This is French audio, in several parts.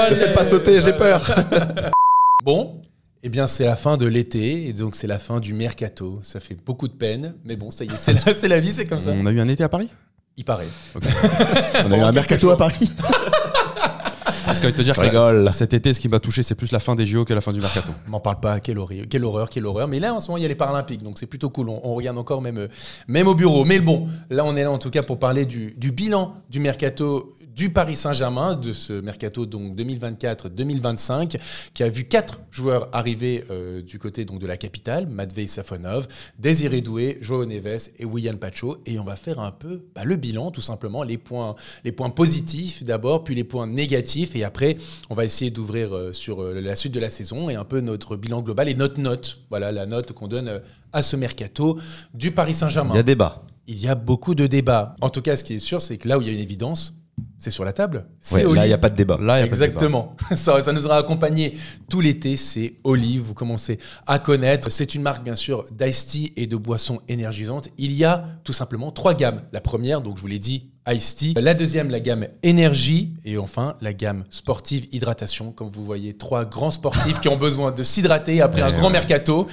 Ne faites pas sauter, j'ai peur. Bon, eh bien c'est la fin de l'été et donc c'est la fin du mercato. Ça fait beaucoup de peine, mais bon, ça y est, c'est la vie, c'est comme ça. On a eu un été à Paris? Il paraît. Okay. On a eu un mercato à Paris. Parce que te dire que cet été, ce qui m'a touché, c'est plus la fin des JO que la fin du mercato. M'en parle pas, quelle horreur. Mais là, en ce moment, il y a les Paralympiques, donc c'est plutôt cool. On regarde encore même au bureau. Mais bon, là, on est là en tout cas pour parler du bilan du mercato du Paris Saint-Germain, de ce mercato donc 2024-2025, qui a vu 4 joueurs arriver du côté donc de la capitale, Matvei Safonov, Désiré Doué, João Neves et Willian Pacho. Et on va faire un peu le bilan, tout simplement, les points positifs d'abord, puis les points négatifs. Et après, on va essayer d'ouvrir sur la suite de la saison et un peu notre bilan global et notre note. Voilà, la note qu'on donne à ce mercato du Paris Saint-Germain. Il y a débat. Il y a beaucoup de débats. En tout cas, ce qui est sûr, c'est que là où il y a une évidence, c'est sur la table. Ouais, là, il n'y a pas de débat. Là, exactement. Ça nous aura accompagné tout l'été. C'est Olive. Vous commencez à connaître. C'est une marque, bien sûr, d'Ice Tea et de boissons énergisantes. Il y a tout simplement 3 gammes. La première, donc je vous l'ai dit, Ice Tea. La deuxième, la gamme énergie. Et enfin, la gamme sportive hydratation. Comme vous voyez, 3 grands sportifs qui ont besoin de s'hydrater après un grand mercato.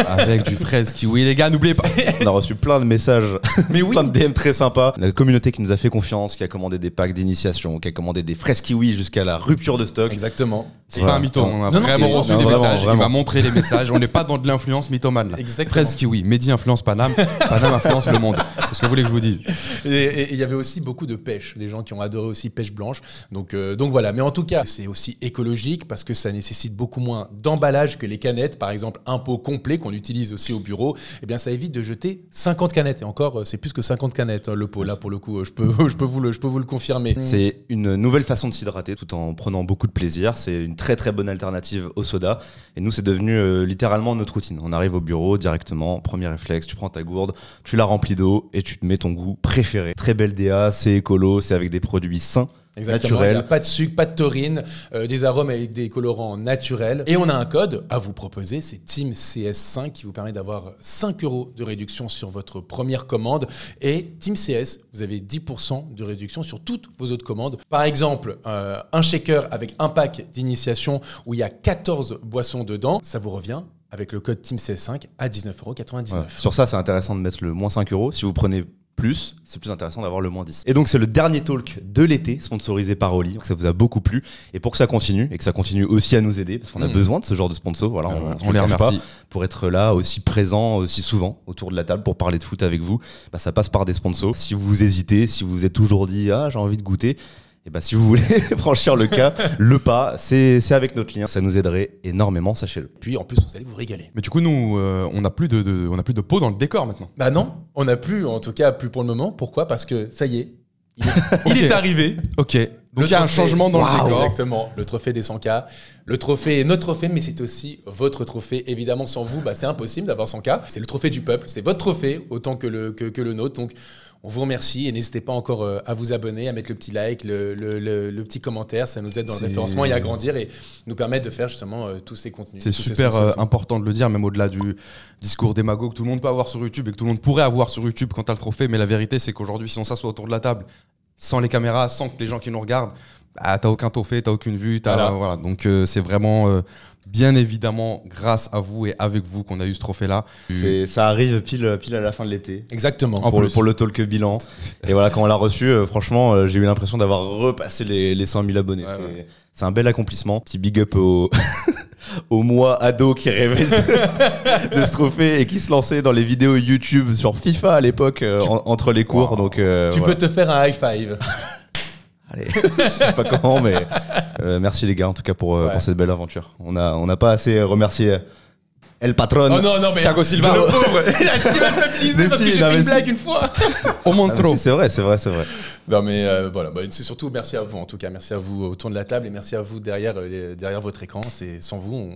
Avec du fraise kiwi, les gars, n'oubliez pas. On a reçu plein de messages, mais oui. Plein de DM très sympas. La communauté qui nous a fait confiance, qui a commandé des packs d'initiation, qui a commandé des fraises kiwi jusqu'à la rupture de stock. Exactement. C'est pas un mytho, on a vraiment reçu des messages. Il m'a montré les messages. On n'est pas dans de l'influence mythomane. Fraise kiwi, Mehdi influence Paname, Paname influence le monde. Qu'est-ce que vous voulez que je vous dise? Et il y avait aussi beaucoup de pêche, les gens qui ont adoré aussi pêche blanche. Donc voilà, mais en tout cas, c'est aussi écologique parce que ça nécessite beaucoup moins d'emballage que les canettes. Par exemple, un pot complet qu'on utilise aussi au bureau, eh bien ça évite de jeter 50 canettes. Et encore, c'est plus que 50 canettes le pot. Là, pour le coup, je peux vous le confirmer. C'est une nouvelle façon de s'hydrater tout en prenant beaucoup de plaisir. C'est une très très bonne alternative au soda. Et nous, c'est devenu littéralement notre routine. On arrive au bureau directement, premier réflexe, tu prends ta gourde, tu la remplis d'eau et tu te mets ton goût préféré. Très belle DA, c'est écolo, c'est avec des produits sains. Exactement, naturel. Il n'y a pas de sucre, pas de taurine, des arômes avec des colorants naturels. Et on a un code à vous proposer, c'est TeamCS5 qui vous permet d'avoir 5 € de réduction sur votre première commande. Et TeamCS, vous avez 10% de réduction sur toutes vos autres commandes. Par exemple, un shaker avec un pack d'initiation où il y a 14 boissons dedans, ça vous revient avec le code TeamCS5 à 19,99 €. Ouais. Sur ça, c'est intéressant de mettre le moins 5 €. Si vous prenez plus, c'est plus intéressant d'avoir le moins 10. Et donc c'est le dernier talk de l'été, sponsorisé par Oli. Donc ça vous a beaucoup plu. Et pour que ça continue, et que ça continue aussi à nous aider, parce qu'on a besoin de ce genre de sponsor, voilà, on les remercie. Pour être là, aussi présent, aussi souvent autour de la table, pour parler de foot avec vous, bah, ça passe par des sponsors. Si vous hésitez, si vous vous êtes toujours dit « Ah, j'ai envie de goûter », et bah, si vous voulez franchir le pas, c'est avec notre lien. Ça nous aiderait énormément, sachez-le. Puis en plus, vous allez vous régaler. Mais du coup, nous, on n'a plus de peau dans le décor maintenant. Bah non, on n'a plus, en tout cas plus pour le moment. Pourquoi? Parce que ça y est, il est arrivé. Ok. Donc il y a un changement dans le décor. Exactement, le trophée des 100K. Le trophée est notre trophée, mais c'est aussi votre trophée. Évidemment, sans vous, bah, c'est impossible d'avoir 100K. C'est le trophée du peuple, c'est votre trophée autant que le nôtre. Donc on vous remercie et n'hésitez pas encore à vous abonner, à mettre le petit like, le petit commentaire. Ça nous aide dans le référencement et à grandir et nous permettre de faire justement tous ces contenus. C'est super important de le dire, même au-delà du discours démago que tout le monde peut avoir sur YouTube et que tout le monde pourrait avoir sur YouTube quand tu as le trophée. Mais la vérité, c'est qu'aujourd'hui, si on s'assoit autour de la table, sans les caméras, sans que les gens qui nous regardent, bah, t'as aucun trophée, t'as aucune vue. Voilà. Donc c'est vraiment bien évidemment grâce à vous et avec vous qu'on a eu ce trophée-là. Ça arrive pile à la fin de l'été. Exactement. Pour le talk bilan. Et voilà, quand on l'a reçu, franchement, j'ai eu l'impression d'avoir repassé les 100 000 abonnés. C'est un bel accomplissement. Petit big up au moi ado qui rêvait de ce trophée et qui se lançait dans les vidéos YouTube sur FIFA à l'époque entre les cours. Wow. Donc, tu peux te faire un high five. Allez, je sais pas comment, mais merci les gars en tout cas pour cette belle aventure. On n'a pas assez remercié El Patron. Oh non, mais Thiago Silva. Le pauvre, il a même lisé parce que j'ai fait une blague une fois. Au monstro. C'est vrai. Non mais voilà, c'est surtout merci à vous en tout cas, merci à vous autour de la table et merci à vous derrière votre écran. Sans vous,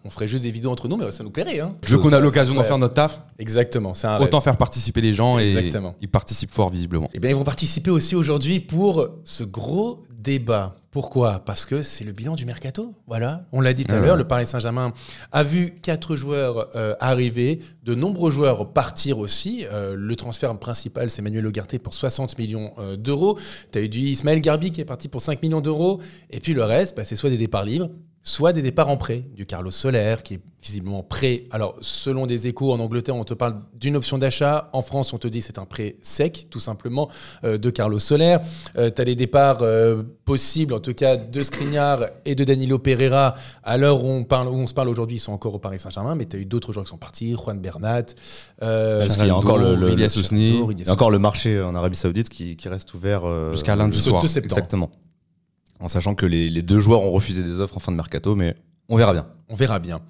on ferait juste des vidéos entre nous, mais ça nous plairait. Hein. Vu qu'on a l'occasion d'en faire notre taf, exactement, c'est un autant faire participer les gens. Exactement. Et ils participent fort visiblement. Et bien ils vont participer aussi aujourd'hui pour ce gros débat. Pourquoi? Parce que c'est le bilan du mercato. Voilà, on l'a dit tout à l'heure, le Paris Saint-Germain a vu 4 joueurs arriver, de nombreux joueurs partir aussi. Le transfert principal, c'est Manuel Ugarte pour 60 millions d'euros. d'euros. Tu as eu du Ismaël Garbi qui est parti pour 5 millions d'euros. Et puis le reste, bah, c'est soit des départs libres, soit des départs en prêt. Du Carlos Soler qui est visiblement prêt. Alors, selon des échos, en Angleterre, on te parle d'une option d'achat. En France, on te dit c'est un prêt sec, tout simplement, de Carlos Soler. Tu as les départs possibles, en tout cas, de Skriniar et de Danilo Pereira. À l'heure où on se parle aujourd'hui, ils sont encore au Paris Saint-Germain, mais tu as eu d'autres joueurs qui sont partis, Juan Bernat. Parce qu'il y a encore Ilias Ousni. il y a encore le marché en Arabie Saoudite qui reste ouvert jusqu'à lundi soir. De septembre. Exactement. En sachant que les deux joueurs ont refusé des offres en fin de mercato, mais on verra bien. On verra bien.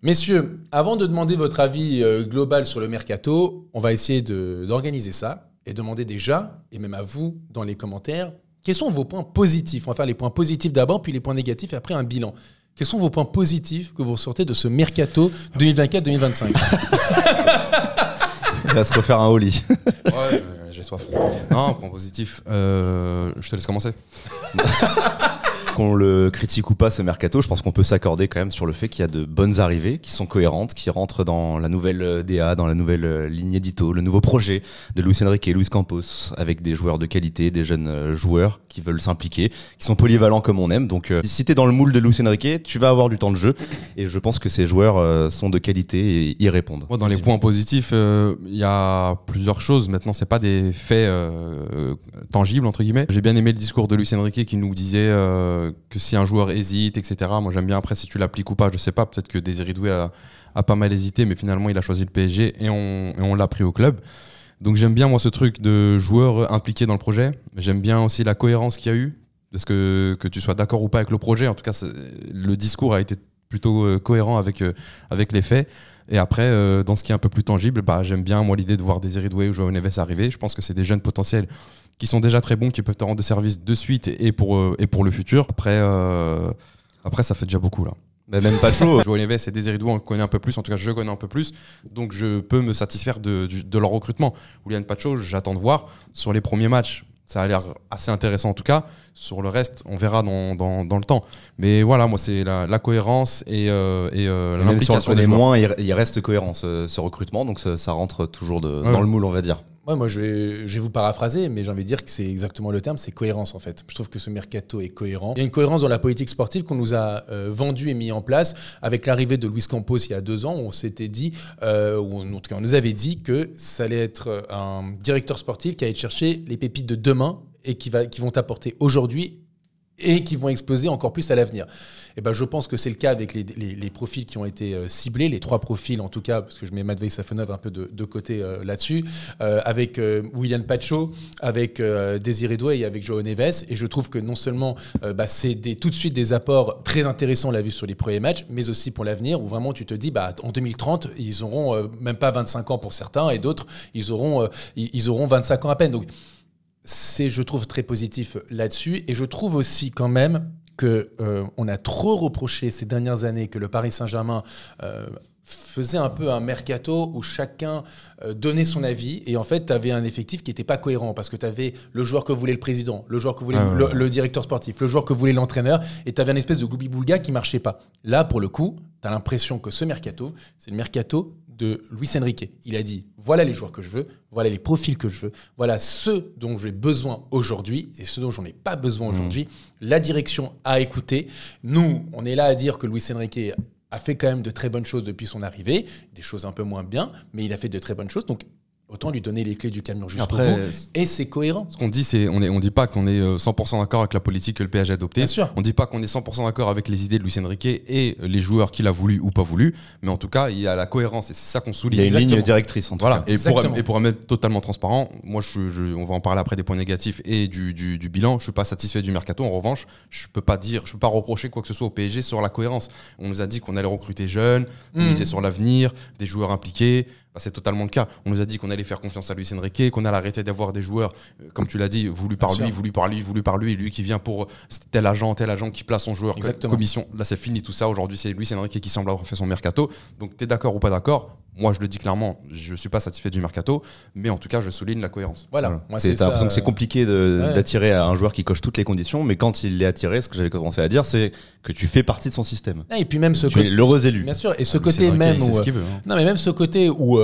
Messieurs, avant de demander votre avis global sur le mercato, on va essayer d'organiser ça et demander déjà, et même à vous dans les commentaires, quels sont vos points positifs. On va faire les points positifs d'abord, puis les points négatifs et après un bilan. Quels sont vos points positifs que vous ressortez de ce mercato 2024-2025 ? Il va se refaire un Oli. Ouais, j'ai soif. Non, point positif. Je te laisse commencer. Qu'on le critique ou pas ce mercato, je pense qu'on peut s'accorder quand même sur le fait qu'il y a de bonnes arrivées qui sont cohérentes, qui rentrent dans la nouvelle DA, dans la nouvelle ligne édito, le nouveau projet de Luis Enrique et Luis Campos, avec des joueurs de qualité, des jeunes joueurs qui veulent s'impliquer, qui sont polyvalents comme on aime. Donc si t'es dans le moule de Luis Enrique, tu vas avoir du temps de jeu et je pense que ces joueurs sont de qualité et y répondent. Moi, dans les points positifs, il y a plusieurs choses. Maintenant, c'est pas des faits tangibles, entre guillemets. J'ai bien aimé le discours de Luis Enrique qui nous disait que si un joueur hésite, etc. Moi, j'aime bien. Après, si tu l'appliques ou pas, je sais pas. Peut-être que Désiré Doué a pas mal hésité, mais finalement, il a choisi le PSG et on l'a pris au club. Donc, j'aime bien, moi, ce truc de joueurs impliqués dans le projet. J'aime bien aussi la cohérence qu'il y a eu. Parce que tu sois d'accord ou pas avec le projet, en tout cas, le discours a été plutôt cohérent avec les faits. Et après, dans ce qui est un peu plus tangible, j'aime bien, moi, l'idée de voir Désiré Doué ou João Neves arriver. Je pense que c'est des jeunes potentiels qui sont déjà très bons, qui peuvent te rendre service de suite et pour le futur. Après, ça fait déjà beaucoup, là. Mais même pas chaud. João Neves et Désiré Doué, on connaît un peu plus. En tout cas, je connais un peu plus. Donc, je peux me satisfaire de leur recrutement. Willian Pacho, j'attends de voir. Sur les premiers matchs, ça a l'air assez intéressant en tout cas. Sur le reste, on verra dans le temps. Mais voilà, moi, c'est la cohérence et l'implication même si on le connaît des joueurs. moins, il reste cohérent ce recrutement. Donc ça rentre toujours dans le moule, on va dire. Ouais, moi, je vais vous paraphraser, mais j'ai envie de dire que c'est exactement le terme, c'est cohérence en fait. Je trouve que ce mercato est cohérent. Il y a une cohérence dans la politique sportive qu'on nous a vendue et mis en place avec l'arrivée de Luis Campos il y a 2 ans. On s'était dit, ou en tout cas on nous avait dit que ça allait être un directeur sportif qui allait chercher les pépites de demain et qui vont t'apporter aujourd'hui et qui vont exploser encore plus à l'avenir. Et je pense que c'est le cas avec les profils qui ont été ciblés, les 3 profils en tout cas, parce que je mets Matvei Safonov un peu de côté là-dessus, avec Willian Pacho, avec Désiré Doué et avec João Neves. Et je trouve que non seulement c'est tout de suite des apports très intéressants, on l'a vu sur les premiers matchs, mais aussi pour l'avenir, où vraiment tu te dis, en 2030, ils auront même pas 25 ans pour certains, et d'autres, ils auront 25 ans à peine. Donc, c'est, je trouve, très positif là-dessus. Et je trouve aussi quand même qu'on a trop reproché ces dernières années que le Paris Saint-Germain faisait un peu un mercato où chacun donnait son avis. Et en fait, tu avais un effectif qui n'était pas cohérent parce que tu avais le joueur que voulait le président, le joueur que voulait le directeur sportif, le joueur que voulait l'entraîneur. Et tu avais une espèce de gloubi-boulga qui ne marchait pas. Là, pour le coup, tu as l'impression que ce mercato, c'est le mercato de Luis Enrique. Il a dit, voilà les joueurs que je veux, voilà les profils que je veux, voilà ceux dont j'ai besoin aujourd'hui et ceux dont j'en ai pas besoin aujourd'hui. La direction a écouté. Nous, on est là à dire que Luis Enrique a fait quand même de très bonnes choses depuis son arrivée, des choses un peu moins bien, mais il a fait de très bonnes choses. Donc, autant lui donner les clés du camion jusqu'au bout. Et c'est cohérent. Ce qu'on dit, c'est on dit pas qu'on est 100% d'accord avec la politique que le PSG a adoptée. Bien sûr. On dit pas qu'on est 100% d'accord avec les idées de Luis Enrique et les joueurs qu'il a voulu ou pas voulu. Mais en tout cas, il y a la cohérence et c'est ça qu'on souligne. Il y a une ligne directrice en tout cas. Et pour être totalement transparent, moi, on va en parler après des points négatifs et du bilan. Je suis pas satisfait du mercato. En revanche, je peux pas reprocher quoi que ce soit au PSG sur la cohérence. On nous a dit qu'on allait recruter jeunes, miser sur l'avenir, des joueurs impliqués. C'est totalement le cas. On nous a dit qu'on allait faire confiance à Luis Enrique, qu'on allait arrêter d'avoir des joueurs, comme tu l'as dit, voulus par lui, lui qui vient pour tel agent qui place son joueur, commission. Là, c'est fini tout ça. Aujourd'hui, c'est Luis Enrique qui semble avoir fait son mercato. Donc, tu es d'accord ou pas d'accord ? Moi, je le dis clairement, je ne suis pas satisfait du mercato, mais en tout cas, je souligne la cohérence. Voilà. Moi, t'as l'impression que c'est compliqué d'attirer un joueur qui coche toutes les conditions, mais quand il l'est attiré, ce que j'avais commencé à dire, c'est que tu fais partie de son système. Et puis même tu es l'heureux élu. Bien sûr. Et ce côté même c'est ce qu'il veut. Non, mais même ce côté où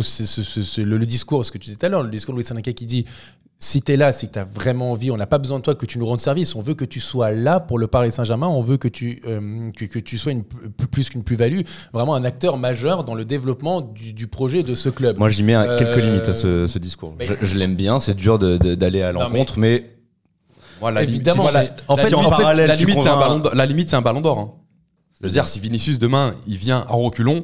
c'est le discours, ce que tu disais tout à l'heure, le discours de Luis Enrique qui dit si tu es là, si tu as vraiment envie, on n'a pas besoin de toi que tu nous rendes service. On veut que tu sois là pour le Paris Saint-Germain. On veut que tu sois plus qu'une plus-value, vraiment un acteur majeur dans le développement du projet de ce club. Moi, j'y mets quelques limites à ce discours. Je l'aime bien, c'est dur d'aller à l'encontre, mais voilà, évidemment. La limite, c'est un ballon d'or. Hein. C'est-à-dire, si Vinicius, demain, il vient en reculons,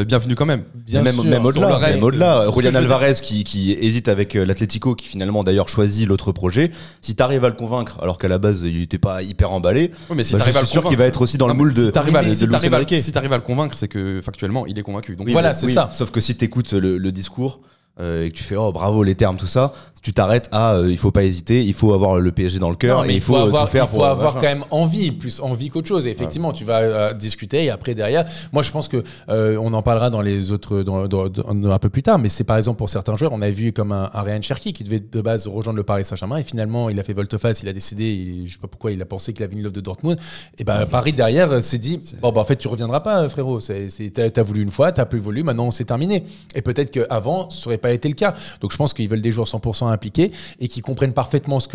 bienvenue quand même. Même au-delà. Julian Alvarez qui hésite avec l'Atlético, qui finalement d'ailleurs choisit l'autre projet. Si tu arrives à le convaincre, alors qu'à la base il n'était pas hyper emballé, mais si je suis sûr qu'il va être aussi dans le moule de. Si tu arrives à le convaincre, c'est que factuellement il est convaincu. Donc voilà, c'est ça. Sauf que si tu écoutes le discours et que tu fais oh bravo les termes tout ça, tu t'arrêtes à il faut pas hésiter, il faut avoir le PSG dans le cœur, mais il faut tout faire. Il faut avoir quand même envie, plus envie qu'autre chose. Et effectivement, tu vas discuter et après derrière, moi je pense que on en parlera dans les autres un peu plus tard. Mais c'est par exemple pour certains joueurs, on a vu comme un Ryan Cherki qui devait de base rejoindre le Paris Saint-Germain et finalement il a fait volte-face, il a décidé, je sais pas pourquoi, il a pensé qu'il avait une love de Dortmund. Et Paris derrière s'est dit en fait tu reviendras pas frérot, t'as voulu une fois, t'as plus voulu, maintenant c'est terminé. Et peut-être qu'avant ça aurait pas été le cas. Donc je pense qu'ils veulent des joueurs 100% impliqués et qui comprennent parfaitement ce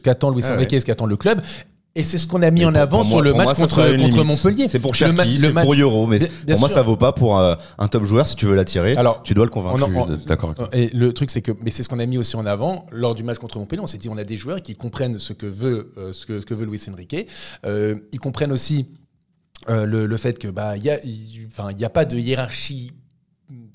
qu'attend Luis Enrique et ce qu'attend le club. Et c'est ce qu'on a mis en avant sur le match contre Montpellier. C'est pour Cherki, c'est pour Euro, mais pour moi ça vaut pas pour un top joueur. Si tu veux l'attirer, tu dois le convaincre. D'accord. Et le truc c'est que, mais c'est ce qu'on a mis aussi en avant lors du match contre Montpellier. On s'est dit on a des joueurs qui comprennent ce que veut Luis Enrique. Ils comprennent aussi le fait que il y a pas de hiérarchie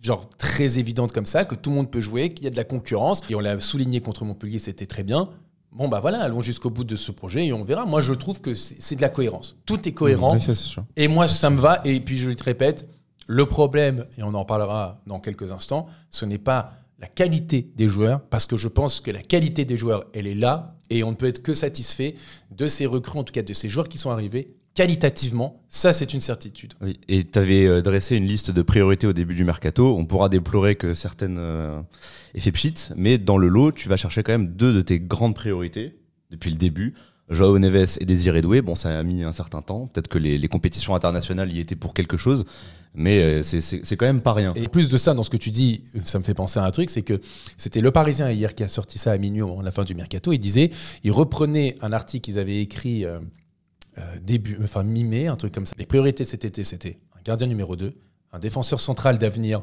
genre très évidente comme ça, que tout le monde peut jouer, qu'il y a de la concurrence. Et on l'a souligné contre Montpellier, c'était très bien. Bon voilà, allons jusqu'au bout de ce projet et on verra. Moi je trouve que c'est de la cohérence. Tout est cohérent. Oui, ça, c'est sûr. Et moi ça me va. Et puis je te répète, le problème, et on en parlera dans quelques instants, ce n'est pas la qualité des joueurs, parce que je pense que la qualité des joueurs, elle est là, et on ne peut être que satisfait de ces recrues, en tout cas de ces joueurs qui sont arrivés, qualitativement, ça c'est une certitude. Oui, et tu avais dressé une liste de priorités au début du mercato. On pourra déplorer que certaines aient fait pchit, mais dans le lot, tu vas chercher quand même deux de tes grandes priorités depuis le début. Joao Neves et Désiré Doué, bon ça a mis un certain temps, peut-être que les compétitions internationales y étaient pour quelque chose, mais c'est quand même pas rien. Et plus de ça, dans ce que tu dis, ça me fait penser à un truc, c'est que c'était Le Parisien hier qui a sorti ça à minuit à la fin du mercato. Il reprenait un article qu'ils avaient écrit mi-mai, un truc comme ça. Les priorités cet été, c'était un gardien numéro 2, un défenseur central d'avenir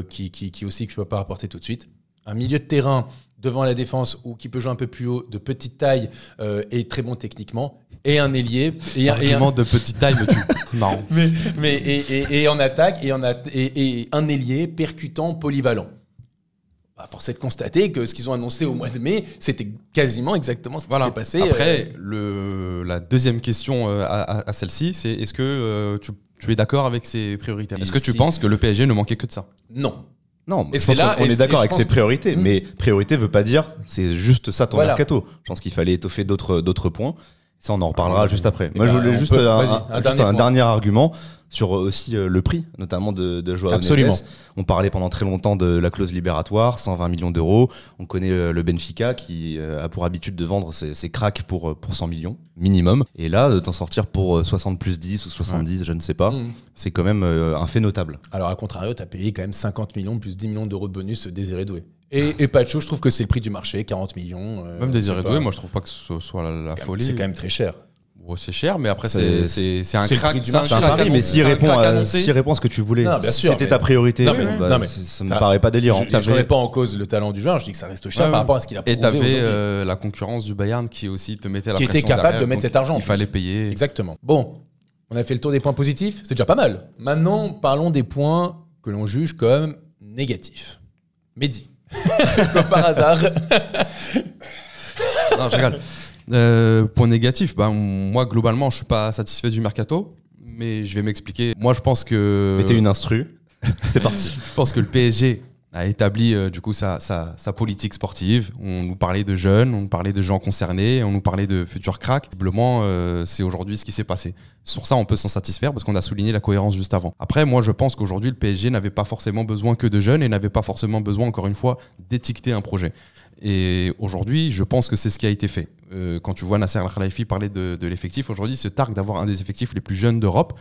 qui aussi ne peut pas apporter tout de suite, un milieu de terrain devant la défense ou qui peut jouer un peu plus haut, de petite taille et très bon techniquement, et un ailier. De petite taille, c'est marrant. Et en attaque, et un ailier percutant, polyvalent. Force est de constater que ce qu'ils ont annoncé au mois de mai, c'était quasiment exactement ce qui s'est passé. Après, la deuxième question à celle-ci, c'est est-ce que tu es d'accord avec ces priorités ? Est-ce que tu penses que le PSG ne manquait que de ça ? Non. Non, on est d'accord avec ses priorités, mais priorité veut pas dire c'est juste ça ton mercato. Je pense qu'il fallait étoffer d'autres points. Ça, on en reparlera juste après. Moi, je voulais juste un dernier argument sur aussi le prix, notamment de Joao Neves. On parlait pendant très longtemps de la clause libératoire, 120 millions d'euros. On connaît le Benfica qui a pour habitude de vendre ses cracks pour 100 millions minimum. Et là, de t'en sortir pour 60 plus 10 ou 70, je ne sais pas, c'est quand même un fait notable. Alors, à contrario, tu as payé quand même 50 millions plus 10 millions d'euros de bonus Désiré Doué. Et Pacho, je trouve que c'est le prix du marché, 40 millions. Même Désiré Doué, moi je trouve pas que ce soit la folie. C'est quand même très cher. C'est cher, mais après c'est un crack du marché. C'est un pari, mais s'il répond à ce que tu voulais, c'était ta priorité, ça me paraît pas délirant. Je ne remets pas en cause le talent du joueur, je dis que ça reste cher par rapport à ce qu'il a prouvé aujourd'hui. Et t'avais la concurrence du Bayern qui aussi te mettait la pression. Qui était capable de mettre cet argent. Il fallait payer. Exactement. Bon, on a fait le tour des points positifs, c'est déjà pas mal. Maintenant, parlons des points que l'on juge comme négatifs. Mehdi. Comme par hasard. Non, je rigole. Point négatif, moi globalement je suis pas satisfait du mercato, mais je vais m'expliquer. Moi je pense que... Mettez une instru, c'est parti. Je pense que le PSG a établi du coup sa politique sportive. On nous parlait de jeunes, on nous parlait de gens concernés, on nous parlait de futurs cracks. Simplement, c'est aujourd'hui ce qui s'est passé. Sur ça, on peut s'en satisfaire parce qu'on a souligné la cohérence juste avant. Après, moi, je pense qu'aujourd'hui, le PSG n'avait pas forcément besoin que de jeunes et n'avait pas forcément besoin, encore une fois, d'étiqueter un projet. Et aujourd'hui, je pense que c'est ce qui a été fait. Quand tu vois Nasser Al-Khelaifi parler de l'effectif, aujourd'hui, il se targue d'avoir un des effectifs les plus jeunes d'Europe.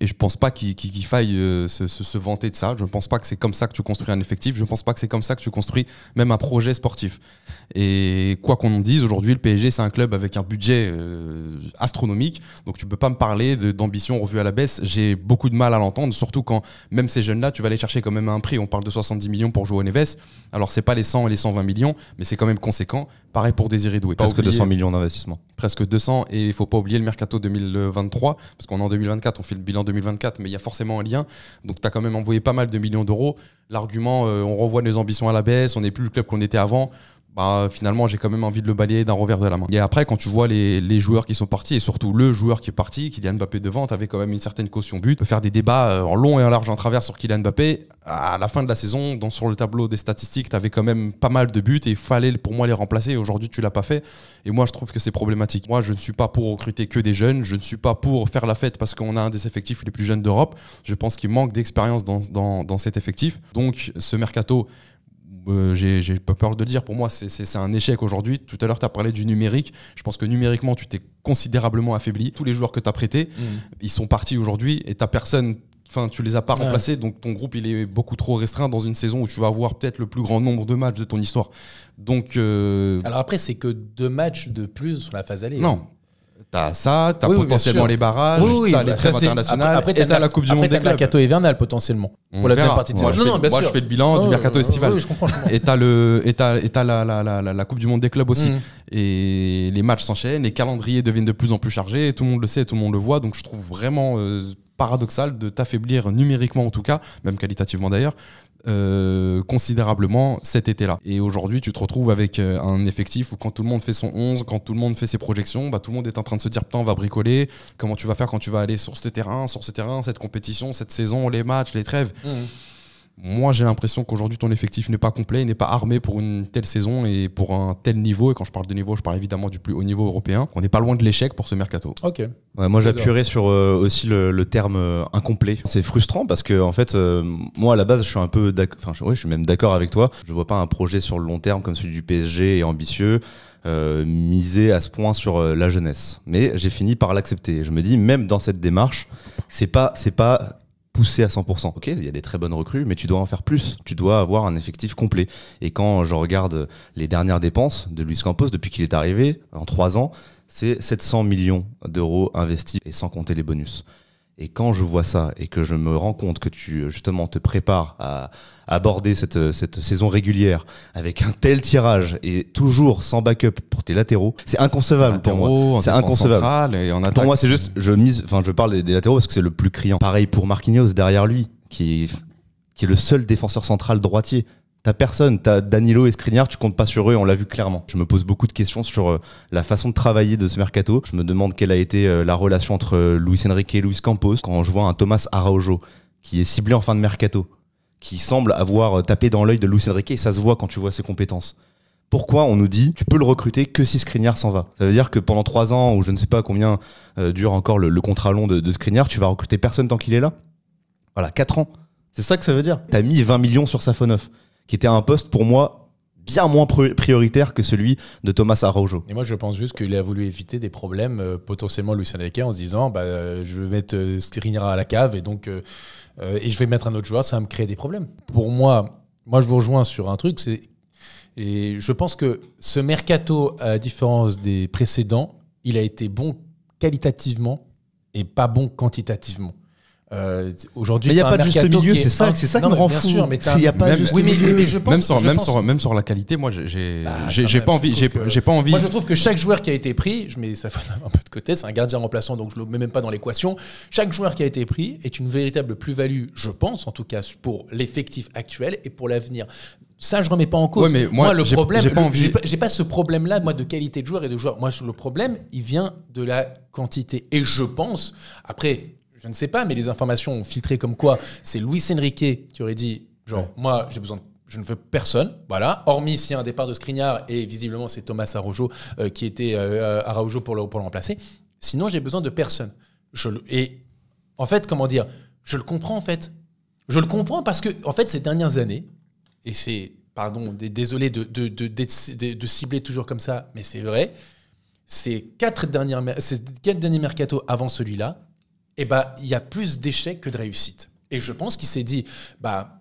Et je pense pas qu'il faille se vanter de ça. Je ne pense pas que c'est comme ça que tu construis un effectif. Je ne pense pas que c'est comme ça que tu construis même un projet sportif. Et quoi qu'on en dise, aujourd'hui, le PSG, c'est un club avec un budget astronomique. Donc tu peux pas me parler d'ambition revue à la baisse. J'ai beaucoup de mal à l'entendre, surtout quand même ces jeunes-là, tu vas les chercher quand même à un prix. On parle de 70 millions pour João Neves. Alors c'est pas les 100 et les 120 millions, mais c'est quand même conséquent. Pareil pour Désiré Doué. Presque 200 millions d'investissement. Presque 200, et il faut pas oublier le mercato 2023, parce qu'on est en 2024, on fait le bilan 2024, mais il y a forcément un lien. Donc tu as quand même envoyé pas mal de millions d'euros. L'argument, on revoit nos ambitions à la baisse, on n'est plus le club qu'on était avant. Bah, finalement, j'ai quand même envie de le balayer d'un revers de la main. Et après, quand tu vois les joueurs qui sont partis, et surtout le joueur qui est parti, Kylian Mbappé devant, tu avais quand même une certaine caution but. Faire des débats en long et en large en travers sur Kylian Mbappé. À la fin de la saison, sur le tableau des statistiques, tu avais quand même pas mal de buts et il fallait pour moi les remplacer. Aujourd'hui, tu l'as pas fait. Et moi, je trouve que c'est problématique. Moi, je ne suis pas pour recruter que des jeunes. Je ne suis pas pour faire la fête parce qu'on a un des effectifs les plus jeunes d'Europe. Je pense qu'il manque d'expérience dans cet effectif. Donc, ce mercato, j'ai pas peur de le dire, pour moi c'est un échec aujourd'hui. Tout à l'heure tu as parlé du numérique, je pense que numériquement tu t'es considérablement affaibli. Tous les joueurs que tu as prêtés, ils sont partis aujourd'hui et t'as personne, enfin tu les as pas remplacés, donc ton groupe il est beaucoup trop restreint dans une saison où tu vas avoir peut-être le plus grand nombre de matchs de ton histoire. Donc alors après c'est que 2 matchs de plus sur la phase aller. Non. T'as ça, t'as potentiellement les barrages, t'as les trêves internationales, après t'as la Coupe du Monde des clubs. Après, t'as le mercato hivernal potentiellement. Pour la deuxième partie de saison. Moi, je fais le bilan du mercato estival. Oui, je comprends. Et t'as la Coupe du Monde des clubs aussi. Et les matchs s'enchaînent, les calendriers deviennent de plus en plus chargés, tout le monde le sait, tout le monde le voit. Donc je trouve vraiment paradoxal de t'affaiblir numériquement en tout cas, même qualitativement d'ailleurs, considérablement cet été-là. Et aujourd'hui, tu te retrouves avec un effectif où quand tout le monde fait son 11, quand tout le monde fait ses projections, bah, tout le monde est en train de se dire putain, on va bricoler, comment tu vas faire quand tu vas aller sur ce terrain, cette compétition, cette saison, les matchs, les trêves. Moi, j'ai l'impression qu'aujourd'hui, ton effectif n'est pas complet, il n'est pas armé pour une telle saison et pour un tel niveau. Et quand je parle de niveau, je parle évidemment du plus haut niveau européen. On n'est pas loin de l'échec pour ce mercato. Ok. Ouais, moi, j'appuierais sur aussi le terme incomplet. C'est frustrant parce que, en fait, moi, à la base, je suis un peu je suis même d'accord avec toi. Je vois pas un projet sur le long terme comme celui du PSG et ambitieux. Miser à ce point sur la jeunesse. Mais j'ai fini par l'accepter. Je me dis, même dans cette démarche, c'est pas poussé à 100%. Ok, il y a des très bonnes recrues, mais tu dois en faire plus. Tu dois avoir un effectif complet. Et quand je regarde les dernières dépenses de Luis Campos depuis qu'il est arrivé, en 3 ans, c'est 700 millions d'euros investis, et sans compter les bonus. Et quand je vois ça et que je me rends compte que tu justement te prépares à aborder cette saison régulière avec un tel tirage et toujours sans backup pour tes latéraux, c'est inconcevable pour moi. C'est inconcevable. Et en attaque, pour moi, c'est juste, je parle des latéraux parce que c'est le plus criant. Pareil pour Marquinhos derrière lui, qui est le seul défenseur central droitier. T'as personne, t'as Danilo et Skriniar, tu comptes pas sur eux, on l'a vu clairement. Je me pose beaucoup de questions sur la façon de travailler de ce mercato. Je me demande quelle a été la relation entre Luis Enrique et Luis Campos. Quand je vois un Thomas Araujo qui est ciblé en fin de mercato, qui semble avoir tapé dans l'œil de Luis Enrique, et ça se voit quand tu vois ses compétences. Pourquoi on nous dit tu peux le recruter que si Skriniar s'en va? Ça veut dire que pendant 3 ans, ou je ne sais pas combien dure encore le contrat long de Skriniar, tu vas recruter personne tant qu'il est là? Voilà, 4 ans. C'est ça que ça veut dire. T'as mis 20 millions sur Safonov, qui était un poste pour moi bien moins prioritaire que celui de Thomas Araujo. Et moi, je pense juste qu'il a voulu éviter des problèmes potentiellement Luis Enrique en se disant je vais mettre Skriniar à la cave et donc et je vais mettre un autre joueur, ça va me créer des problèmes. Pour moi, je vous rejoins sur un truc, et je pense que ce mercato, à différence des précédents, il a été bon qualitativement et pas bon quantitativement. Aujourd'hui, il n'y a pas de juste milieu, c'est ça qui me rend fou. Sûr, mais il n'y a pas de juste milieu. Mais je pense, même sur la qualité, moi, j'ai pas envie. Moi, je trouve que chaque joueur qui a été pris, je mets ça un peu de côté, c'est un gardien remplaçant, donc je le mets même pas dans l'équation. Chaque joueur qui a été pris est une véritable plus-value, je pense, en tout cas pour l'effectif actuel et pour l'avenir. Ça, je remets pas en cause. Ouais, mais moi, le problème, j'ai pas ce problème-là, moi, de qualité de joueur et de joueurs. Moi, le problème, il vient de la quantité. Et je pense, après, je ne sais pas, mais les informations ont filtré comme quoi c'est Luis Enrique qui aurait dit, moi, je ne veux personne, voilà, hormis s'il y a un départ de Skriniar, et visiblement, c'est Thomas Araujo qui était Araujo pour le remplacer. Sinon, j'ai besoin de personne. Et en fait, comment dire, je le comprends, en fait. Je le comprends parce que, en fait, ces dernières années, et c'est, désolé de cibler toujours comme ça, mais c'est vrai, ces 4 derniers mercatos avant celui-là, eh ben, il y a plus d'échecs que de réussites. Et je pense qu'il s'est dit,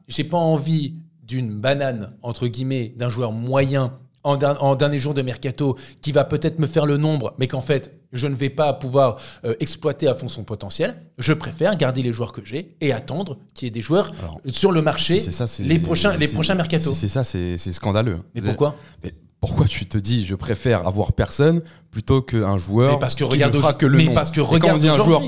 j'ai pas envie d'une banane, entre guillemets, d'un joueur moyen en dernier jour de mercato qui va peut-être me faire le nombre, mais qu'en fait, je ne vais pas pouvoir exploiter à fond son potentiel. Je préfère garder les joueurs que j'ai et attendre qu'il y ait des joueurs sur le marché les prochains mercato. C'est ça, c'est scandaleux. Mais pourquoi ? Pourquoi tu te dis je préfère avoir personne plutôt qu'un joueur qui ne fera que le nom. Parce que regarde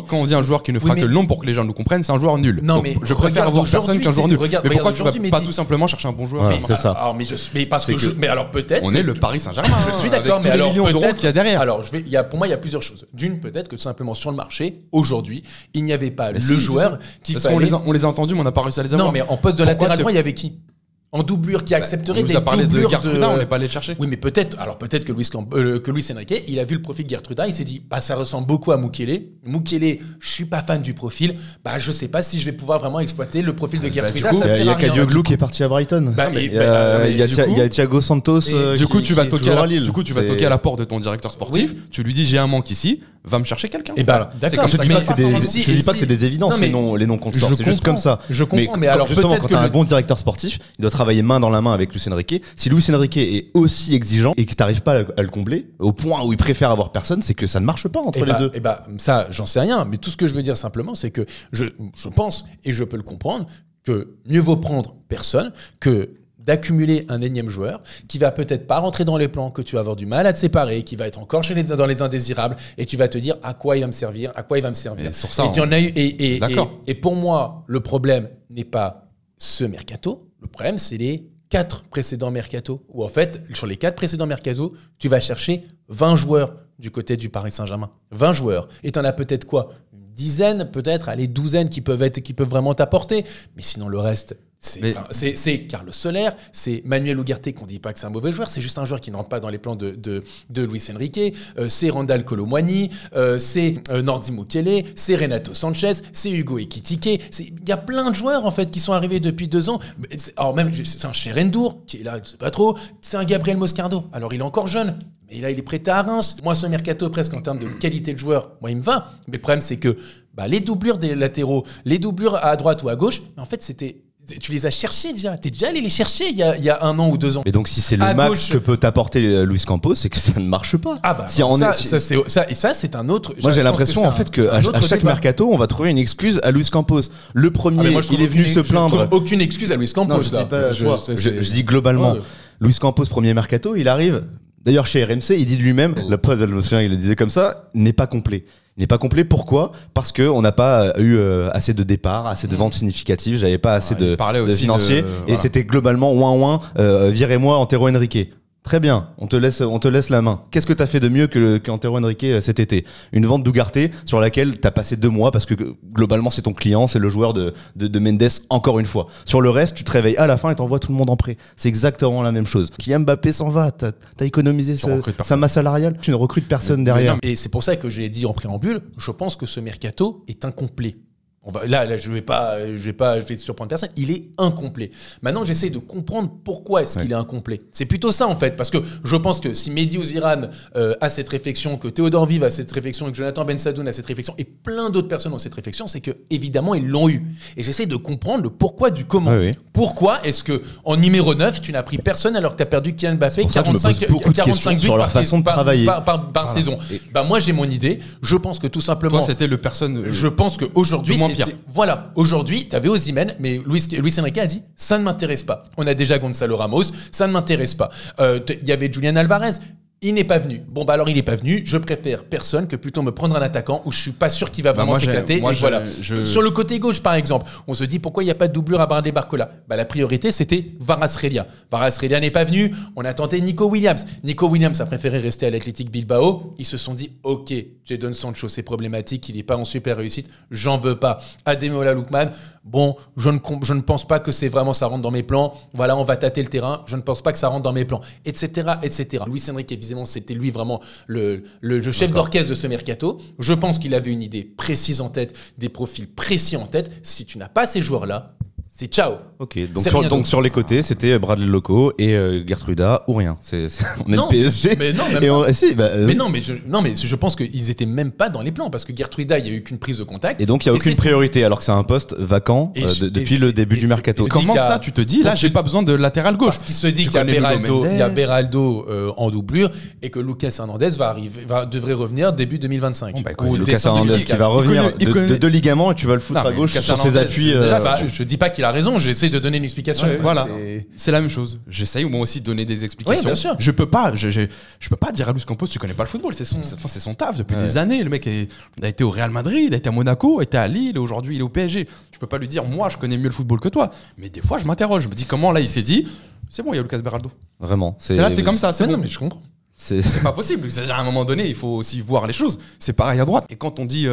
quand on dit un joueur qui ne fera que le nom pour que les gens nous comprennent, c'est un joueur nul. Non, donc, mais je préfère avoir personne qu'un joueur nul. Mais pourquoi tu vas pas tout simplement chercher un bon joueur? C'est ça. Mais peut-être. On est le Paris Saint-Germain. Je suis d'accord, mais alors peut-être qu'il y a derrière. Alors pour moi, il y a plusieurs choses. D'une, peut-être que tout simplement sur le marché aujourd'hui, il n'y avait pas le joueur qui fallait. On les a entendus, mais on n'a pas réussi à les avoir. Non, mais en poste de latéral droit, il y avait qui? En doublure qui accepterait des doublures. On nous a parlé de Gertruda, on n'est pas allé le chercher. Oui, mais peut-être que Luis Enrique, il a vu le profil de Gertruda, il s'est dit, ça ressemble beaucoup à Mukele. Mukele, je suis pas fan du profil. Je sais pas si je vais pouvoir vraiment exploiter le profil de Gertruda. Il y a Kadioglu qui est parti à Brighton. Il y a Thiago Santos. Du coup, tu vas toquer à la porte de ton directeur sportif. Tu lui dis, j'ai un manque ici, va me chercher quelqu'un. D'accord. Je dis pas que c'est des évidences, les noms qu'on sort. C'est juste comme ça. Je comprends, mais alors justement, quand tu as un bon directeur sportif, il doit travailler main dans la main avec Luis Enrique. Si Luis Enrique est aussi exigeant et que tu n'arrives pas à le combler, au point où il préfère avoir personne, c'est que ça ne marche pas entre les deux. Ça, j'en sais rien. Mais tout ce que je veux dire simplement, c'est que je pense, et je peux le comprendre, que mieux vaut prendre personne que d'accumuler un énième joueur qui va peut-être pas rentrer dans les plans, que tu vas avoir du mal à te séparer, qui va être encore dans les indésirables, et tu vas te dire à quoi il va me servir. Et sur ça, et pour moi, le problème n'est pas ce mercato. Le problème, c'est les 4 précédents mercato, où en fait, sur les 4 précédents mercato, tu vas chercher 20 joueurs du côté du Paris Saint-Germain. 20 joueurs. Et tu en as peut-être quoi ? Une dizaine, peut-être, allez, douzaine qui peuvent vraiment t'apporter. Mais sinon, le reste, c'est Carlos Soler, c'est Manuel Ugarte, qu'on ne dit pas que c'est un mauvais joueur, c'est juste un joueur qui ne rentre pas dans les plans de Luis Enrique, c'est Randal Colomwani, c'est Nordi Mukele, c'est Renato Sanchez, c'est Hugo Ekitike. Il y a plein de joueurs en fait qui sont arrivés depuis 2 ans. Alors même, c'est un Cherendour qui est là, je sais pas trop, c'est un Gabriel Moscardo. Alors il est encore jeune, mais là il est prêté à Reims. Moi, ce mercato, presque en termes de qualité de joueur, moi il me va. Mais le problème, c'est que les doublures des latéraux, les doublures à droite ou à gauche, en fait tu les as cherchés déjà. T'es déjà allé les chercher il y a 1 an ou 2 ans. Et donc si c'est le max que peut t'apporter Luis Campos, c'est que ça ne marche pas. Ça c'est un autre. Moi j'ai l'impression en fait qu'à chaque mercato, on va trouver une excuse à Luis Campos. Le premier, il est venu se plaindre. Aucune excuse à Luis Campos. Je dis globalement. Luis Campos, premier mercato, il arrive. D'ailleurs, chez RMC, il dit de lui-même, la presse, je me souviens, il le disait comme ça, n'est pas complet. Il n'est pas complet, pourquoi ? Parce qu'on n'a pas eu assez de départs, assez de ventes significatives, j'avais pas assez de financiers, et c'était globalement, virez-moi Antero Henrique. Très bien, on te laisse la main. Qu'est-ce que tu as fait de mieux qu'Antero Henrique cet été ? Une vente d'Ugarte sur laquelle tu as passé 2 mois parce que globalement c'est ton client, c'est le joueur de Mendes encore une fois. Sur le reste, tu te réveilles à la fin et t'envoies tout le monde en prêt. C'est exactement la même chose. Kylian Mbappé s'en va, t'as économisé sa masse salariale, tu ne recrutes personne derrière. Et c'est pour ça que j'ai dit en préambule, je pense que ce mercato est incomplet. Je vais surprendre personne. Il est incomplet. Maintenant, j'essaie de comprendre pourquoi est-ce qu'il est incomplet. C'est plutôt ça, en fait. Parce que je pense que si Mehdi Ouzirane a cette réflexion, que Théodore Vive a cette réflexion, et que Jonathan Ben Sadoun a cette réflexion, et plein d'autres personnes ont cette réflexion, c'est que évidemment ils l'ont eu. Et j'essaie de comprendre le pourquoi du comment. Oui. Pourquoi est-ce que en numéro 9, tu n'as pris personne alors que tu as perdu Kylian Mbappé 45 buts sur leur façon de travailler par saison. Moi, j'ai mon idée. Je pense que tout simplement... Toi, c'était le personne... Je pense qu'aujourd'hui... Voilà, aujourd'hui, tu avais Osimhen, mais Luis Enrique a dit « ça ne m'intéresse pas ». On a déjà Gonzalo Ramos, ça ne m'intéresse pas. Il y avait Julian Alvarez, il n'est pas venu. Alors il n'est pas venu, je préfère personne que plutôt me prendre un attaquant où je suis pas sûr qu'il va vraiment s'éclater. Sur le côté gauche, par exemple, on se dit pourquoi il n'y a pas de doublure à Bradley Barcola. La priorité, c'était Kvaratskhelia. Kvaratskhelia n'est pas venu, on a tenté Nico Williams. Nico Williams a préféré rester à l'Athletic Bilbao. Ils se sont dit, ok, Jadon Sancho, c'est problématique, il n'est pas en super réussite, j'en veux pas. Ademola Lookman, je ne pense pas que c'est vraiment ça rentre dans mes plans. Voilà, on va tâter le terrain, je ne pense pas que ça rentre dans mes plans, etc. Luis Enrique, évidemment, c'était lui vraiment le chef d'orchestre de ce mercato. Je pense qu'il avait une idée précise en tête, des profils précis en tête. Si tu n'as pas ces joueurs-là, c'est ciao. Ok, donc C'est sur, rien donc d'autre. sur les côtés, c'était Bradley Loco et Gertruda ou rien. On est Non, le PSG. mais non, même et pas. si, Mais non, mais je pense qu'ils étaient même pas dans les plans parce que Gertruida, il y a eu qu'une prise de contact. Et donc il n'y a aucune c'est- priorité alors que c'est un poste vacant Et depuis le début et du mercato. c'est- Comment qu'il y a- ça, tu te dis, là, j'ai pas besoin de latéral gauche. Parce qu'il se dit Tu qu'il y a connais Nuno Beraldo, Mendes. il y a Beraldo en doublure et que Lucas Hernandez devrait revenir début 2025. Bon, bah, écoute, Ou Lucas décembre Hernandez qui va 2024. revenir il connaît- de deux ligaments et tu vas le foutre Non, à mais gauche Lucas sur ses Hernandez, appuis. déjà, Bah, je dis pas qu'il a raison, j'essaie de donner une explication. Ouais, Voilà, C'est- c'est la même chose. J'essaye moi aussi de donner des explications. Oui, bien sûr. Je peux pas dire à Luis Campos, tu connais pas le football, c'est son taf depuis des années. Le mec a été au Real Madrid, a été à Monaco, a été à Lille, et aujourd'hui il est au PSG. Tu peux pas lui dire, moi je connais mieux le football que toi. Mais des fois je m'interroge, je me dis comment là il s'est dit, c'est bon, il y a Lucas Beraldo. Vraiment. C'est comme ça, c'est Ouais, bon. non, mais je comprends. C'est C'est pas possible. À un moment donné, il faut aussi voir les choses. C'est pareil à droite. Et quand on dit